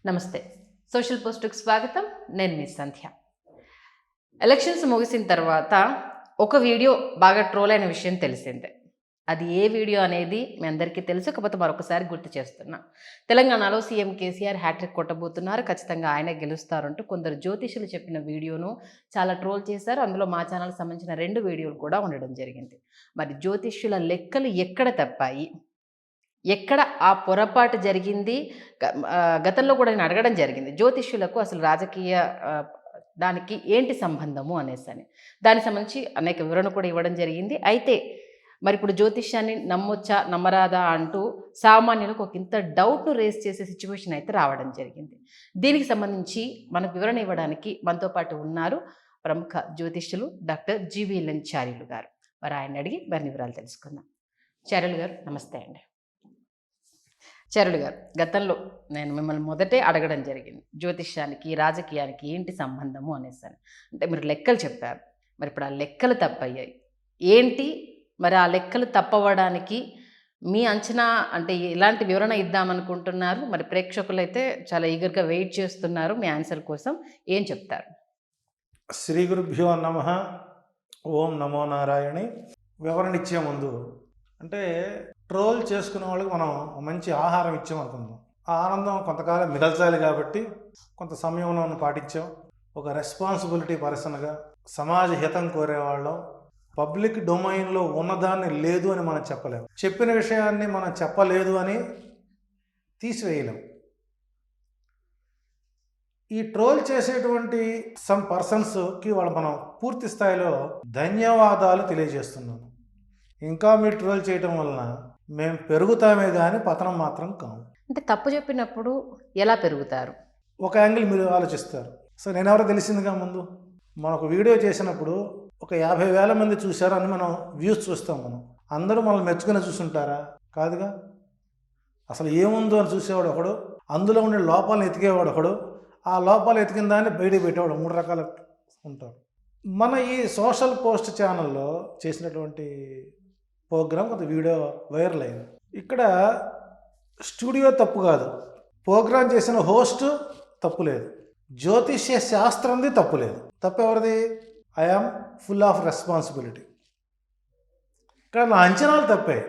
నమస్తే. సోషల్ పోస్ట్‌కి స్వాగతం. నేను మీ సంధ్య. ఎలక్షన్స్ ముగిసిన తర్వాత ఒక వీడియో బాగా ట్రోల్ అయిన విషయం తెలిసిందే. అది ఏ వీడియో అనేది మీ అందరికీ తెలుసు. కాకపోతే మరొకసారి గుర్తు చేస్తున్నా. తెలంగాణలో సీఎం కేసీఆర్ హ్యాట్రిక్ కొట్టబోతున్నారు. ఖచ్చితంగా ఆయనే గెలుస్తారంటూ కొందరు జ్యోతిషులు చెప్పిన వీడియోను చాలా ట్రోల్ చేశారు. అందులో మా ఛానల్‌కి సంబంధించిన 2 వీడియోలు కూడా ఉండడం జరిగింది. మరి జ్యోతిష్యుల లెక్కలు ఎక్కడ తప్పాయి? ఎక్కడ ఆ పొరపాటు జరిగింది? గతంలో కూడా నేను అడగడం జరిగింది. జ్యోతిష్యులకు అసలు రాజకీయ దానికి ఏంటి సంబంధము అనేసని. దానికి సంబంధించి అనేక వివరణ కూడా ఇవ్వడం జరిగింది. అయితే మరి ఇప్పుడు జ్యోతిష్యాన్ని నమ్మొచ్చా, నమ్మరాదా అంటూ సామాన్యులకు ఒక ఇంత డౌట్‌ను రేజ్ చేసే సిట్యుయేషన్ అయితే రావడం జరిగింది. దీనికి సంబంధించి మనకు వివరణ ఇవ్వడానికి మనతో పాటు ఉన్నారు ప్రముఖ జ్యోతిష్యులు డాక్టర్ జీవీఎల్ఎన్ చార్యులు గారు. మరి ఆయన్ని అడిగి మరిన్ని వివరాలు తెలుసుకుందాం. చార్యులు గారు నమస్తే అండి. చార్యులు గారు, గతంలో నేను మిమ్మల్ని మొదటే అడగడం జరిగింది. జ్యోతిష్యానికి, రాజకీయానికి ఏంటి సంబంధము అనేసని. అంటే మీరు లెక్కలు చెప్పారు. మరి ఇప్పుడు ఆ లెక్కలు తప్పయ్యాయి. ఏంటి మరి ఆ లెక్కలు తప్పవడానికి మీ అంచనా అంటే ఎలాంటి వివరణ ఇద్దామనుకుంటున్నారు? మరి ప్రేక్షకులైతే చాలా ఈగర్‌గా వెయిట్ చేస్తున్నారు మీ ఆన్సర్ కోసం. ఏం చెప్తారు? శ్రీ గురుభ్యో నమః. ఓం నమో నారాయణి. వివరణ ఇచ్చే ముందు అంటే ట్రోల్ చేసుకునే వాళ్ళకి మనం మంచి ఆహారం ఇచ్చామనుకుందాం. ఆ ఆనందం కొంతకాలం మిగల్చాలి కాబట్టి కొంత సమయంలో పాటించాం. ఒక రెస్పాన్సిబిలిటీ పర్సన్గా సమాజ హితం కోరేవాళ్ళం. పబ్లిక్ డొమైన్లో ఉన్నదాన్ని లేదు అని మనం చెప్పలేము. చెప్పిన విషయాన్ని మనం చెప్పలేదు అని తీసివేయలేం. ఈ ట్రోల్ చేసేటువంటి సమ్ పర్సన్స్కి వాళ్ళు మనం పూర్తి స్థాయిలో ధన్యవాదాలు తెలియజేస్తున్నాం. ఇంకా మీరు ట్రోల్ చేయటం వలన మేము పెరుగుతామే కానీ పతనం మాత్రం కాము. అంటే తప్పు చెప్పినప్పుడు ఎలా పెరుగుతారు? ఒక యాంగిల్ మీరు ఆలోచిస్తారు. సో నేనెవరో తెలిసిందిగా ముందు మనం ఒక వీడియో చేసినప్పుడు ఒక 50,000 మంది చూశారు అని మనం వ్యూస్ చూస్తాం. మనం అందరూ మనల్ని మెచ్చుకుని చూసుంటారా? కాదుగా. అసలు ఏముందో అని చూసేవాడు ఒకడు, అందులో ఉండే లోపాలను ఎతికేవాడు ఒకడు, ఆ లోపాలు ఎతికిన దాన్ని బయటకు పెట్టేవాడు. 3 రకాలు ఉంటారు. మన ఈ సోషల్ పోస్ట్ ఛానల్లో చేసినటువంటి ప్రోగ్రామ్ కొంత వీడియో వైరల్ అయింది. ఇక్కడ స్టూడియో తప్పు కాదు, ప్రోగ్రామ్ చేసిన హోస్ట్ తప్పు లేదు, జ్యోతిష్య శాస్త్రంది తప్పు లేదు. తప్పు ఎవరిది? I am full of responsibility. ఇక్కడ నా అంచనాలు తప్పాయి.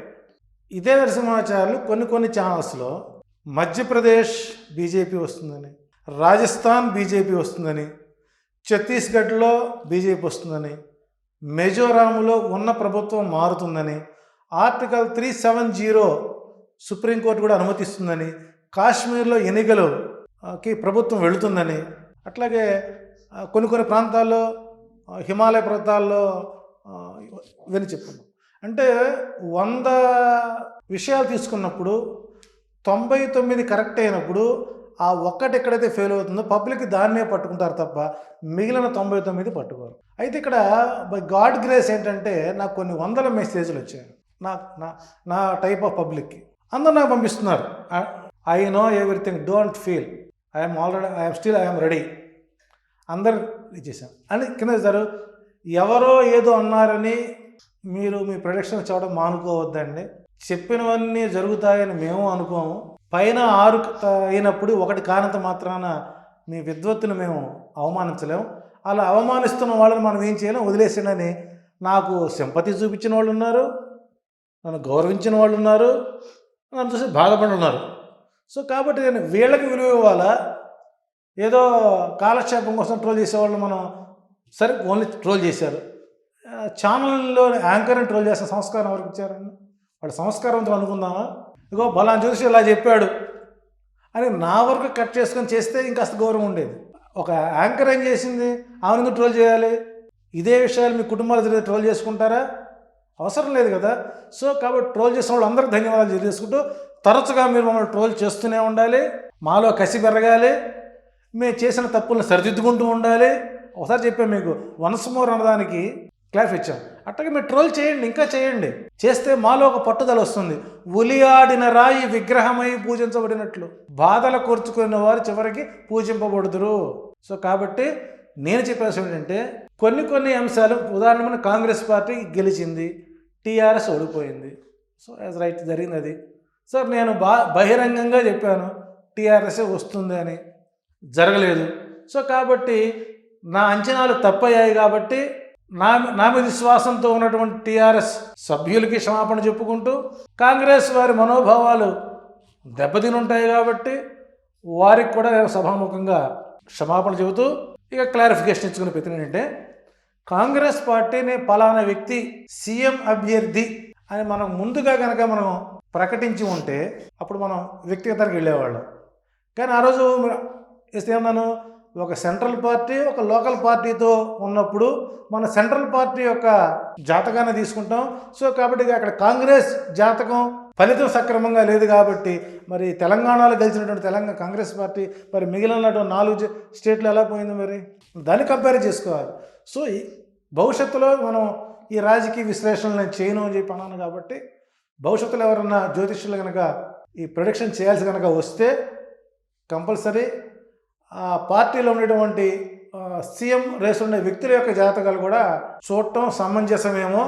ఇదే నరసింహాచార్యులు కొన్ని ఛానల్స్లో మధ్యప్రదేశ్ బీజేపీ వస్తుందని, రాజస్థాన్ బీజేపీ వస్తుందని, ఛత్తీస్గఢ్లో బీజేపీ వస్తుందని, మిజోరాంలో ఉన్న ప్రభుత్వం మారుతుందని, ఆర్టికల్ 370 సుప్రీంకోర్టు కూడా అనుమతిస్తుందని, కాశ్మీర్లో ఎన్నికలకి ప్రభుత్వం వెళుతుందని, అట్లాగే కొన్ని ప్రాంతాల్లో హిమాలయ పర్వతాల్లో ఇవన్నీ చెప్పుకున్నాం. అంటే 100 విషయాలు తీసుకున్నప్పుడు 99 కరెక్ట్ అయినప్పుడు ఆ ఒక్కటి ఎక్కడైతే ఫెయిల్ అవుతుందో పబ్లిక్ దాన్నే పట్టుకుంటారు తప్ప మిగిలిన 99 పట్టుకోరు. అయితే ఇక్కడ బై గాడ్ గ్రేస్ ఏంటంటే నాకు కొన్ని 100 మెసేజ్లు వచ్చాయి నా టైప్ ఆఫ్ పబ్లిక్కి. అందరూ నాకు పంపిస్తున్నారు. I know everything, don't feel, I'm ready, అందరు ఇచ్చేసాను అని కింద ఇస్తారు. ఎవరో ఏదో అన్నారని మీరు మీ ప్రొడక్షన్ చూడడం మానుకోవద్దండి. చెప్పినవన్నీ జరుగుతాయని మేము అనుకోము. పైన 6 అయినప్పుడు 1 కానంత మాత్రాన మీ విద్వత్తును మేము అవమానించలేము. అలా అవమానిస్తున్న వాళ్ళని మనం ఏం చేయలేం, వదిలేసిండని నాకు సింపతి చూపించిన వాళ్ళు ఉన్నారు, నన్ను గౌరవించిన వాళ్ళు ఉన్నారు, నన్ను చూసి బాధపడి ఉన్నారు. సో కాబట్టి నేను వీళ్ళకి విలువ ఇవ్వాలా? ఏదో కాలక్షేపం కోసం ట్రోల్ చేసేవాళ్ళు మనం సరే ఓన్లీ ట్రోల్ చేశారు. ఛానల్లో యాంకర్ని ట్రోల్ చేసిన సంస్కారం ఎవరికి ఇచ్చారండి? వాడు సంస్కారంతో అనుకుందామా? ఇగో బలాన్ని చూసి ఇలా చెప్పాడు అని నా వరకు కట్ చేసుకొని చేస్తే ఇంకాస్త గౌరవం ఉండేది. ఒక యాంకర్ ఏం చేసింది? ఆమెను ట్రోల్ చేయాలి? ఇదే విషయాలు మీ కుటుంబాలు జరిగితే ట్రోల్ చేసుకుంటారా? అవసరం లేదు కదా. సో కాబట్టి ట్రోల్ చేసిన వాళ్ళు అందరికీ ధన్యవాదాలు తెలియజేసుకుంటూ తరచుగా మీరు మమ్మల్ని ట్రోల్ చేస్తూనే ఉండాలి, మాలో కసి పెరగాలి, మేము చేసిన తప్పులను సరిదిద్దుకుంటూ ఉండాలి. ఒకసారి చెప్పాను మీకు, వన్స్ మోర్ అన్నదానికి క్లాప్ ఇచ్చాం. అట్టగా మీరు ట్రోల్ చేయండి, ఇంకా చేయండి. చేస్తే మాలో ఒక పట్టుదల వస్తుంది. ఉలియాడిన రాయి విగ్రహమై పూజించబడినట్లు బాధలు కోర్చుకున్న వారు చివరికి పూజింపబడుదురు. సో కాబట్టి నేను చెప్పేసి ఏంటంటే కొన్ని అంశాలు, ఉదాహరణ కాంగ్రెస్ పార్టీ గెలిచింది, టీఆర్ఎస్ ఓడిపోయింది. సో యాజ్ రైట్ జరిగింది అది. సార్ నేను బహిరంగంగా చెప్పాను, టీఆర్ఎస్ వస్తుంది అని జరగలేదు. సో కాబట్టి నా అంచనాలు తప్పయ్యాయి కాబట్టి నా మీద విశ్వాసంతో ఉన్నటువంటి టీఆర్ఎస్ సభ్యులకి క్షమాపణ చెప్పుకుంటూ, కాంగ్రెస్ వారి మనోభావాలు దెబ్బతిని ఉంటాయి కాబట్టి వారికి కూడా నేను సభాముఖంగా క్షమాపణ చెబుతూ ఇక క్లారిఫికేషన్ ఇచ్చుకునే ప్రతి ఏంటంటే, కాంగ్రెస్ పార్టీని పలానా వ్యక్తి సీఎం అభ్యర్థి అని మనం ముందుగా కనుక మనం ప్రకటించి ఉంటే అప్పుడు మనం వ్యక్తిగతానికి వెళ్ళేవాళ్ళం. కానీ ఆ రోజు ఏమన్నాను, ఒక సెంట్రల్ పార్టీ ఒక లోకల్ పార్టీతో ఉన్నప్పుడు మన సెంట్రల్ పార్టీ యొక్క జాతకాన్ని తీసుకుంటాం. సో కాబట్టి అక్కడ కాంగ్రెస్ జాతకం ఫలితం సక్రమంగా లేదు కాబట్టి మరి తెలంగాణలో గెలిచినటువంటి కాంగ్రెస్ పార్టీ మరి మిగిలినటువంటి 4 స్టేట్లు ఎలా పోయింది, మరి దాన్ని కంపేర్ చేసుకోవాలి. సో భవిష్యత్తులో మనం ఈ రాజకీయ విశ్లేషణలు నేను చేయను అని చెప్పి అన్నాను కాబట్టి భవిష్యత్తులో ఎవరన్నా జ్యోతిష్యులు కనుక ఈ ప్రొడిక్షన్ చేయాల్సి కనుక వస్తే కంపల్సరీ ఆ పార్టీలో ఉండేటువంటి సీఎం రేసు ఉండే వ్యక్తుల యొక్క జాతకాలు కూడా చూడటం సమంజసమేమో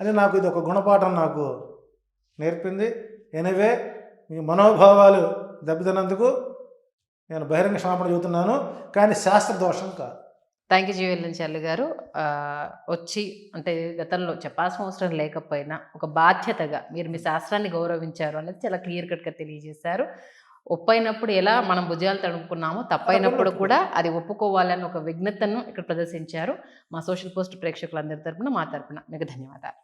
అని నాకు ఇది ఒక గుణపాఠం నాకు నేర్పింది. ఎనివే, మీ మనోభావాలు దెబ్బతిన్నందుకు నేను బహిరంగ క్షమాపణ చెబుతున్నాను, కానీ శాస్త్ర దోషం కాదు. థ్యాంక్ యూ జీవెల్లని చల్లు గారు. వచ్చి అంటే గతంలో చెప్పాల్సిన అవసరం లేకపోయినా ఒక బాధ్యతగా మీరు మీ శాస్త్రాన్ని గౌరవించారు అనేది చాలా క్లియర్ కట్గా తెలియజేశారు. ఒప్పైనప్పుడు ఎలా మనం భుజాలు తడుపుకున్నామో తప్పైనప్పుడు కూడా అది ఒప్పుకోవాలని ఒక విజ్ఞతను ఇక్కడ ప్రదర్శించారు. మా సోషల్ పోస్ట్ ప్రేక్షకులందరి తరపున మా తరపున మీకు ధన్యవాదాలు.